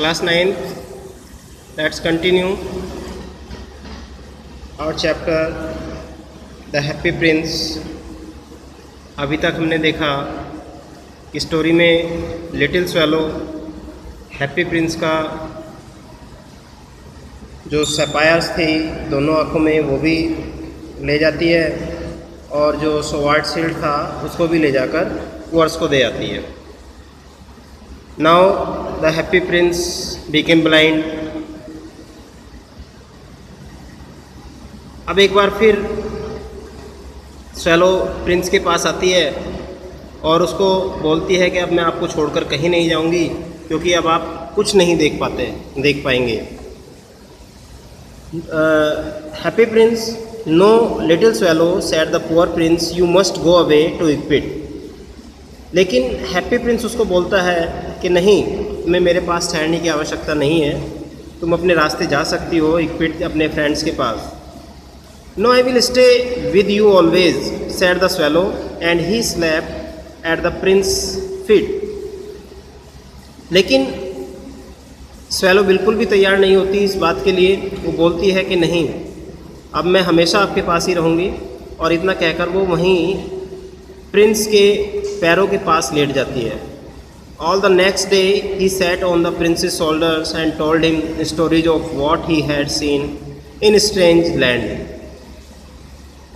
Class 9, let's continue our chapter The Happy Prince। अभी तक हमने देखा कि स्टोरी में लिटिल स्वेलो हैप्पी प्रिंस का जो सपायर्स थी दोनों आँखों में वो भी ले जाती है और जो स्वॉर्ड शील्ड था उसको भी ले जाकर वर्स को दे आती है। Now the happy Prince became blind. अब एक बार फिर स्वेलो प्रिंस के पास आती है और उसको बोलती है कि अब मैं आपको छोड़कर कहीं नहीं जाऊंगी क्योंकि अब आप कुछ नहीं देख पाएंगे। Happy Prince, no little swallow said the poor prince, you must go away to इक्विट। लेकिन हैप्पी प्रिंस उसको बोलता है कि नहीं, तुम्हें मेरे पास ठहरने की आवश्यकता नहीं है, तुम अपने रास्ते जा सकती हो इक्विट अपने फ्रेंड्स के पास। No I will stay with you always said the swallow and he slept at the prince feet. लेकिन स्वेलो बिल्कुल भी तैयार नहीं होती इस बात के लिए। वो बोलती है कि नहीं, अब मैं हमेशा आपके पास ही रहूँगी। और इतना कहकर वो वहीं प्रिंस के पैरों के पास लेट जाती है। All the next day he sat on the prince's shoulders and told him stories of what he had seen in strange land.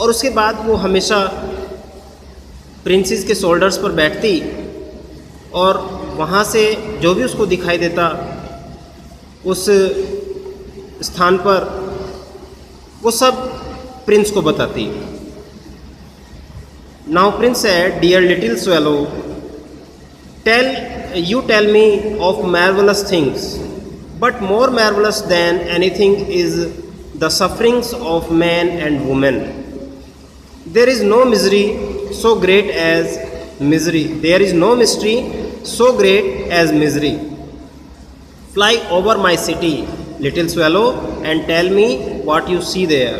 और उसके बाद वो हमेशा प्रिंसेस के शोल्डर्स पर बैठती और वहाँ से जो भी उसको दिखाई देता उस स्थान पर वो सब प्रिंस को बताती। Now prince said, dear little swallow, tell me of marvelous things, but more marvelous than anything is the sufferings of man and woman. There is no misery so great as misery. There is no mystery so great as misery. Fly over my city, little swallow, and tell me what you see there.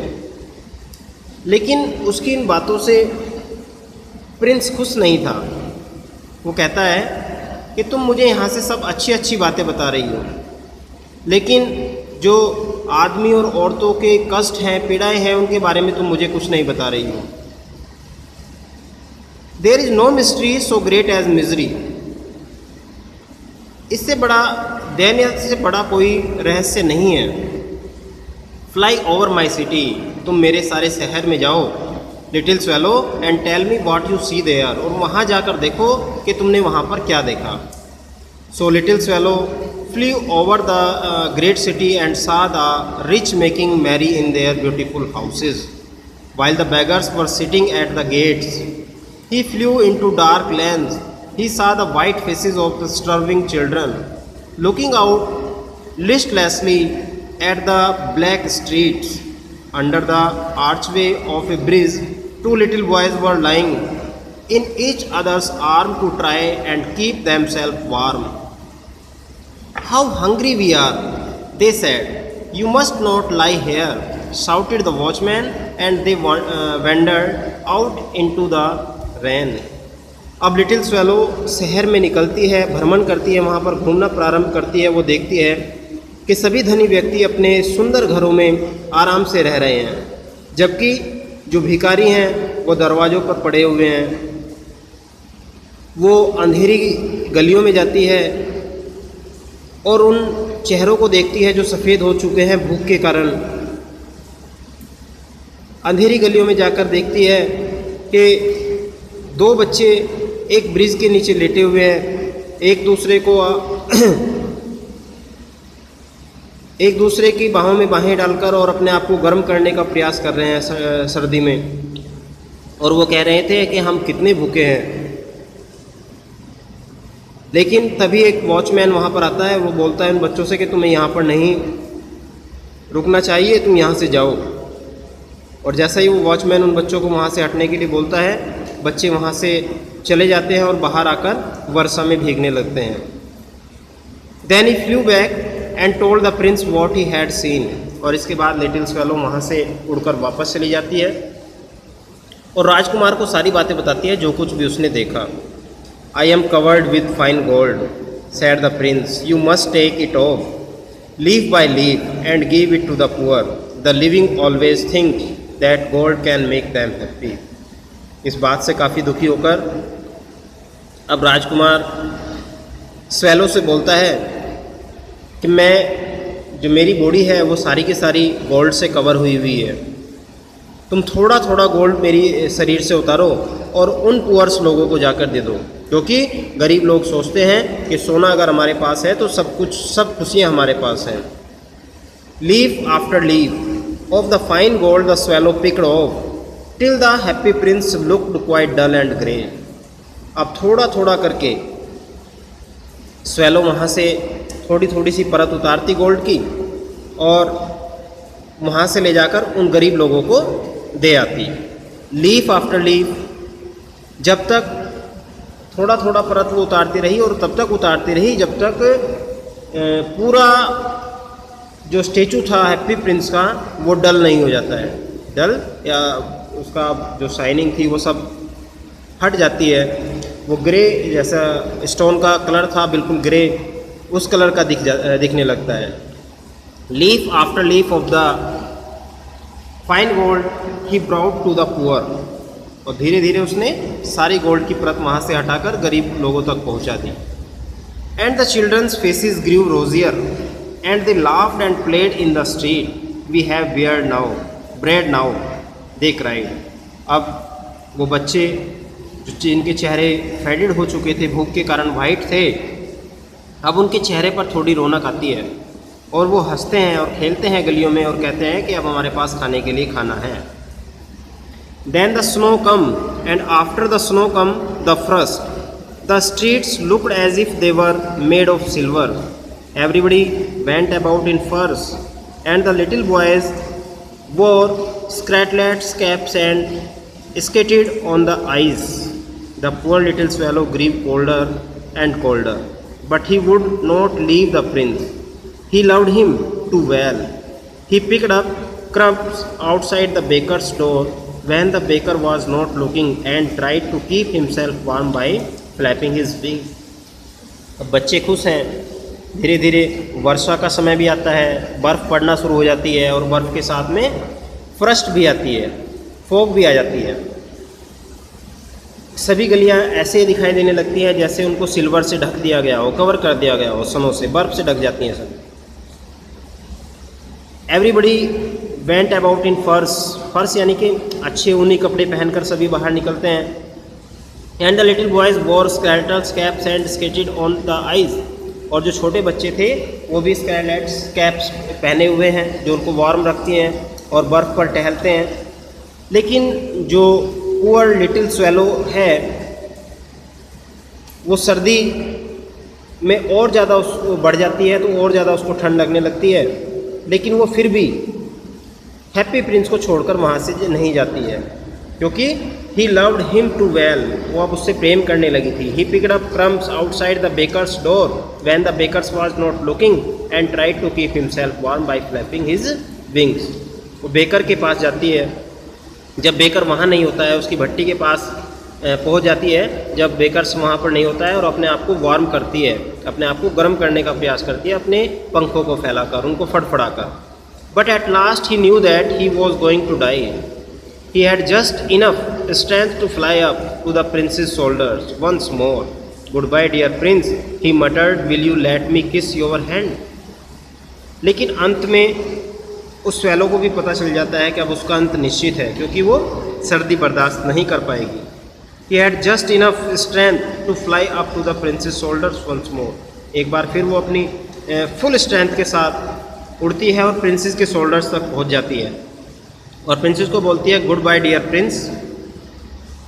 लेकिन उसकी इन बातों से Prince खुश नहीं था। वो कहता है कि तुम मुझे यहाँ से सब अच्छी अच्छी बातें बता रही हो, लेकिन जो आदमी और औरतों के कष्ट हैं, पीड़ाएं हैं, उनके बारे में तुम मुझे कुछ नहीं बता रही हो। There is no mystery so great as misery. इससे बड़ा दैन्य से बड़ा कोई रहस्य नहीं है। फ्लाई ओवर माई सिटी, तुम मेरे सारे शहर में जाओ little swallow, and tell me what you see there, और वहाँ जाकर देखो कि तुमने वहाँ पर क्या देखा। So little swallow flew over the great city and saw the rich making merry in their beautiful houses while the beggars were sitting at the gates. He flew into dark lanes. He saw the white faces of the starving children looking out listlessly at the black streets. Under the archway of a bridge, two little boys were lying in each other's arm to try and keep themselves warm. How hungry we are, they said. You must not lie here, shouted the watchman, and they wandered out into the rain. अब little swallow शहर में निकलती है, भ्रमण करती है, वहाँ पर घूमना प्रारंभ करती है। वो देखती है कि सभी धनी व्यक्ति अपने सुंदर घरों में आराम से रह रहे हैं, जबकि जो भिखारी हैं वो दरवाज़ों पर पड़े हुए हैं। वो अंधेरी गलियों में जाती है और उन चेहरों को देखती है जो सफ़ेद हो चुके हैं भूख के कारण। अंधेरी गलियों में जाकर देखती है कि दो बच्चे एक ब्रिज के नीचे लेटे हुए हैं, एक दूसरे की बाहों में बाहें डालकर और अपने आप को गर्म करने का प्रयास कर रहे हैं सर्दी में। और वो कह रहे थे कि हम कितने भूखे हैं। लेकिन तभी एक वॉचमैन वहाँ पर आता है। वो बोलता है उन बच्चों से कि तुम्हें यहाँ पर नहीं रुकना चाहिए, तुम यहाँ से जाओ। और जैसा ही वो वॉचमैन उन बच्चों को वहाँ से हटने के लिए बोलता है, बच्चे वहाँ से चले जाते हैं और बाहर आकर वर्षा में भीगने लगते हैं। Then he flew back and told the prince what he had seen. और इसके बाद लिटिल स्वेलो वहाँ से उड़कर वापस चली जाती है और राजकुमार को सारी बातें बताती है जो कुछ भी उसने देखा। I am covered with fine gold said the prince. You must take it off, leaf by leaf, and give it to the poor. The living always think that gold can make them happy. इस बात से काफ़ी दुखी होकर अब राजकुमार swallow से बोलता है कि मैं जो मेरी बॉडी है वो सारी की सारी गोल्ड से कवर हुई हुई है, तुम थोड़ा थोड़ा गोल्ड मेरी शरीर से उतारो और उन पुअर्स लोगों को जाकर दे दो, क्योंकि गरीब लोग सोचते हैं कि सोना अगर हमारे पास है तो सब खुशियाँ हमारे पास हैं। Leaf after leaf of the fine gold the swallow picked off till the happy prince looked quite dull and grey. अब थोड़ा थोड़ा करके स्वेलो वहाँ से थोड़ी थोड़ी सी परत उतारती गोल्ड की और वहाँ से ले जाकर उन गरीब लोगों को दे आती। लीफ आफ्टर लीफ, जब तक थोड़ा थोड़ा परत वो उतारती रही और तब तक उतारती रही जब तक पूरा जो स्टेचू था हैप्पी प्रिंस का वो डल नहीं हो जाता है। डल या उसका जो शाइनिंग थी वो सब हट जाती है, वो ग्रे जैसा स्टोन का कलर था बिल्कुल ग्रे, उस कलर का दिखने लगता है। Leaf after leaf of the fine gold he brought to the poor, और धीरे धीरे उसने सारी गोल्ड की परत वहाँ से हटाकर गरीब लोगों तक पहुँचा दी। And the children's faces grew rosier and they laughed and played in the street, we have bread now they cried. अब वो बच्चे जिनके चेहरे फेडेड हो चुके थे, भूख के कारण वाइट थे, अब उनके चेहरे पर थोड़ी रौनक आती है और वो हंसते हैं और खेलते हैं गलियों में और कहते हैं कि अब हमारे पास खाने के लिए खाना है। Then the snow came and after the snow came the frost, the streets looked as if they were made of silver, everybody went about in furs and the little boys wore scarlet caps and skated on the ice. The poor little swallow grew colder and colder, but he would not leave the prince. He loved him too well. He picked up crumbs outside the baker's door when the baker was not looking and tried to keep himself warm by flapping his wings. अब बच्चे खुश हैं, धीरे धीरे वर्षा का समय भी आता है, बर्फ़ पड़ना शुरू हो जाती है और बर्फ़ के साथ में फ्रस्ट भी आती है, फॉग भी आ जाती है। सभी गलियां ऐसे दिखाई देने लगती हैं जैसे उनको सिल्वर से ढक दिया गया हो, कवर कर दिया गया हो, स्नो से, बर्फ़ से ढक जाती हैं सभी। एवरीबडी वेंट अबाउट इन फर्स यानी कि अच्छे ऊनी कपड़े पहनकर सभी बाहर निकलते हैं। And the little boys wore scarlet caps and skated on the ice, और जो छोटे बच्चे थे वो भी स्क्रैटल्स कैप्स पहने हुए हैं जो उनको वार्म रखती हैं और बर्फ़ पर टहलते हैं। लेकिन जो पुअर लिटिल स्वेलो है वो सर्दी में और ज़्यादा बढ़ जाती है तो और ज़्यादा उसको ठंड लगने लगती है, लेकिन वो फिर भी हैप्पी प्रिंस को छोड़कर वहाँ से नहीं जाती है, क्योंकि he loved him too well, वो अब उससे प्रेम करने लगी थी। He picked up crumbs outside the baker's door when the baker's was not looking and tried to keep himself warm by flapping his wings. वो बेकर के पास जाती है, जब बेकर वहाँ नहीं होता है उसकी भट्टी के पास पहुँच जाती है, जब बेकर्स वहाँ पर नहीं होता है, और अपने आप को वार्म करती है, अपने आप को गर्म करने का प्रयास करती है अपने पंखों को फैलाकर, उनको फड़फड़ाकर। But at last he knew that he was going to die. He had just enough strength to fly up to the prince's shoulders once more. Goodbye dear prince, he murmured, will you let me kiss your hand. लेकिन अंत में उस swallow को भी पता चल जाता है कि अब उसका अंत निश्चित है, क्योंकि वो सर्दी बर्दाश्त नहीं कर पाएगी। He had just enough strength to fly up to the princess shoulders once more. एक बार फिर वो अपनी फुल स्ट्रेंथ के साथ उड़ती है और प्रिंसेस के शोल्डर्स तक पहुंच जाती है और प्रिंसेस को बोलती है गुड बाय डियर प्रिंस।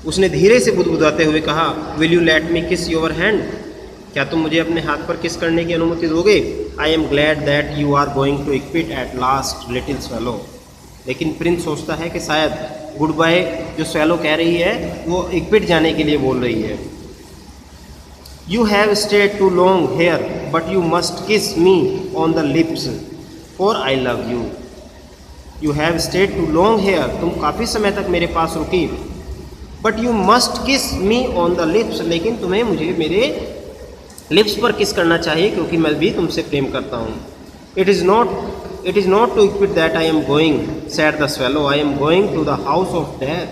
उसने धीरे से बुदबुदाते हुए कहा will you let me kiss your hand, क्या तुम मुझे अपने हाथ पर किस करने की अनुमति दोगे। I am glad that you are going to इक्विट एट लास्ट लिटिल स्वेलो। लेकिन प्रिंस सोचता है कि शायद गुड बाय जो स्वेलो कह रही है वो इक्विट जाने के लिए बोल रही है। You have stayed too long here but you must kiss me on the lips for I love you. You have stayed too long here, तुम काफ़ी समय तक मेरे पास रुकी, but you must kiss me on the lips, लेकिन तुम्हें मुझे मेरे लिप्स पर किस करना चाहिए क्योंकि मैं भी तुमसे प्रेम करता हूँ। इट इज़ नॉट टू इक्विट that I am going said the swallow, I am going to the house of death.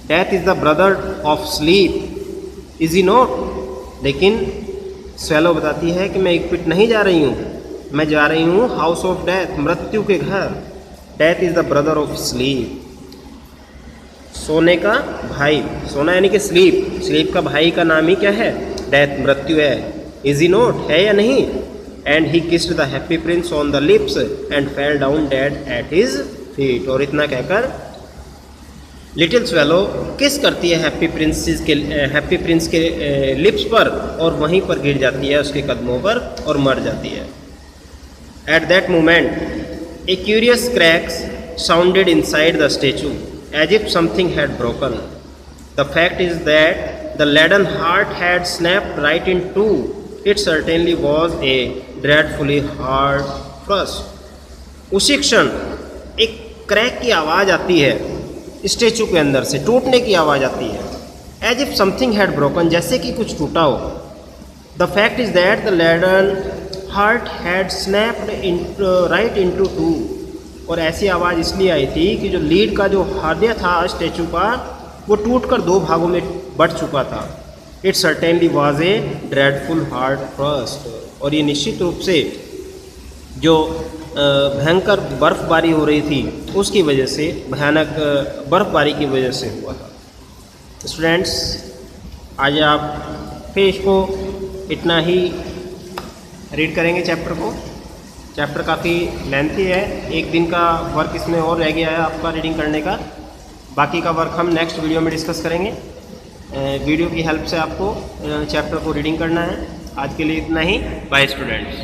Death is the brother of sleep, is he not. लेकिन स्वेलो बताती है कि मैं इक्विट नहीं जा रही हूँ, मैं जा रही हूँ हाउस ऑफ डेथ, मृत्यु के घर। Death is the brother of sleep, सोने का भाई। सोना यानी कि स्लीप, स्लीप का भाई का नाम ही क्या है? डेथ, मृत्यु है। इज ही नॉट, है या नहीं? And he kissed the happy Prince on the lips and fell down dead at his feet. और इतना कहकर लिटिल स्वेलो किस करती है हैप्पी प्रिंस के लिप्स पर और वहीं पर गिर जाती है उसके कदमों पर और मर जाती है। At that moment A curious cracks sounded inside the statue as if something had broken. The fact is that the leaden heart had snapped right in two. It certainly was a dreadfully hard thrust. उसी क्षण एक crack की आवाज़ आती है statue के अंदर से, टूटने की आवाज़ आती है। As if something had broken, जैसे कि कुछ टूटा हो। The fact is that the leaden heart had snapped right into two. और ऐसी आवाज़ इसलिए आई थी कि जो लीड का जो हृदय था स्टैचू का वो टूटकर दो भागों में बट चुका था। It certainly was a dreadful hard thrust. और ये निश्चित रूप से जो भयंकर बर्फबारी हो रही थी उसकी वजह से, भयानक बर्फबारी की वजह से हुआ था। स्टूडेंट्स, आज आप फिर इसको इतना ही रीड करेंगे चैप्टर को। चैप्टर काफ़ी लेंथी है, एक दिन का वर्क इसमें और रह गया है आपका रीडिंग करने का। बाकी का वर्क हम नेक्स्ट वीडियो में डिस्कस करेंगे। वीडियो की हेल्प से आपको चैप्टर को रीडिंग करना है। आज के लिए इतना ही। Bye students.